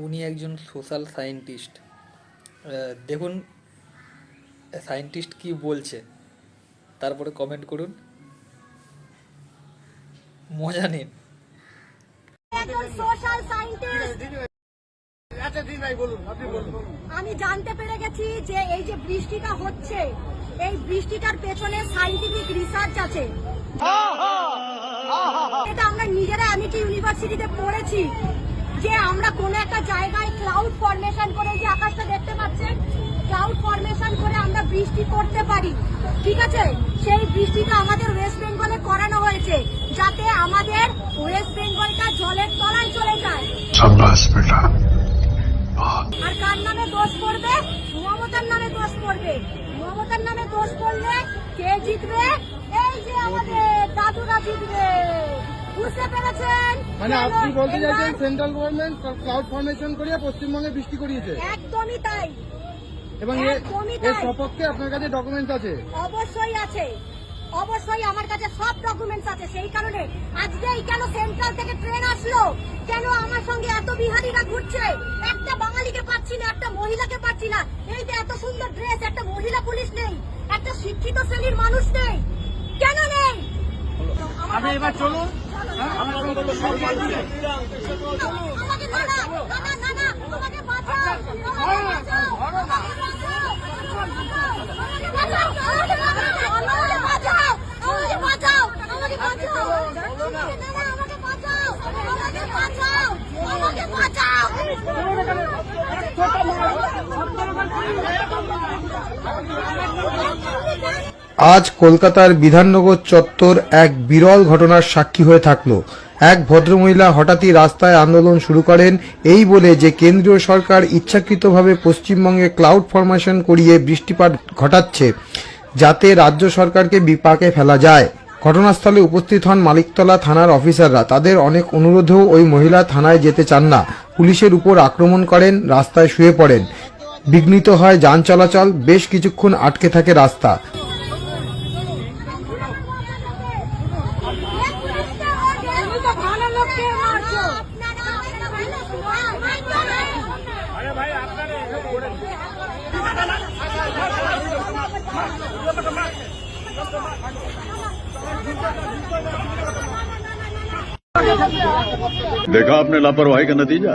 উনি একজন social scientist. দেখুন সায়েন্টিস্ট কি বলছে, তারপরে কমেন্ট করুন, মজা নিন। সোশ্যাল সায়েন্টিস্ট আমি জানতে পেরে গেছি যে এই যে বৃষ্টিটা হচ্ছে, এই বৃষ্টিটার পেছনে সায়েন্টিফিক রিসার্চ আছে। এটা আমরা নিজেরা আমিটি ইউনিভার্সিটিতে পড়েছি যে আমরা কোন একটা জায়গায় ক্লাউড ফরমেশন করে, যে আকাশটা দেখতে পাচ্ছেন, ক্লাউড ফরমেশন করে আমরা বৃষ্টি করতে পারি। ঠিক আছে, সেই বৃষ্টিটা আমাদের ওয়েস্ট বেঙ্গলে করানো হয়েছে যাতে আমাদের ওয়েস্ট বেঙ্গলটা জলের তলায় চলে যায়। আর কার নামে দোষ পড়বে? মমতার নামে দোষ পড়বে। মমতার নামে দোষ পড়লে কে জিতবে? এই যে আমাদের দাদুরা জিতবে। বুঝতে পেরেছেন? মানে আপনি বলতে চাইছেন সেন্ট্রাল গভর্নমেন্ট ক্লাউড ফরমেশন করিয়ে পশ্চিমবঙ্গে বৃষ্টি করিয়েছে? একদমই তাই। এবং এর সপক্ষে আপনার কাছে ডকুমেন্টস আছে? অবশ্যই আছে, অবশ্যই আমার কাছে সব ডকুমেন্টস আছে। সেই কারণে আজকেই কেন সেন্ট্রাল থেকে ট্রেন আসলো, কেন আমার সঙ্গে এত বিহারিরা ঘুরছে, একটা বাঙালিকে পাচ্ছি না, একটা মহিলাকে পাচ্ছি না। এই যে এত সুন্দর ড্রেস, একটা মহিলা পুলিশ নেই, একটা শিক্ষিত শ্রেণীর মানুষ নেই, কেন নেই? আপনি এবার চলুন। আমাকে না না না না না, আমাকে বাঁচাও, আমাকে বাঁচাও, আমাকে বাঁচাও, আমাকে বাঁচাও, আমাকে বাঁচাও, আমাকে বাঁচাও, আমাকে বাঁচাও, আমাকে বাঁচাও, আমাকে বাঁচাও। আজ কলকাতার বিধাননগর চত্বর এক বিরল ঘটনার সাক্ষী হয়ে থাকল। এক ভদ্রমহিলা হঠাৎই রাস্তায় আন্দোলন শুরু করেন এই বলে যে কেন্দ্রীয় সরকার ইচ্ছাকৃতভাবে পশ্চিমবঙ্গে ক্লাউড ফরমেশন করিয়ে বৃষ্টিপাত ঘটাচ্ছে যাতে রাজ্য সরকারকে বিপাকে ফেলা যায়। ঘটনাস্থলে উপস্থিত হন মালিকতলা থানার অফিসাররা। তাদের অনেক অনুরোধেও ওই মহিলা থানায় যেতে চান না। পুলিশের উপর আক্রমণ করেন, রাস্তায় শুয়ে পড়েন। বিঘ্নিত হয় যান চলাচল, বেশ কিছুক্ষণ আটকে থাকে রাস্তা। देखा आपने लापरवाही का नतीजा।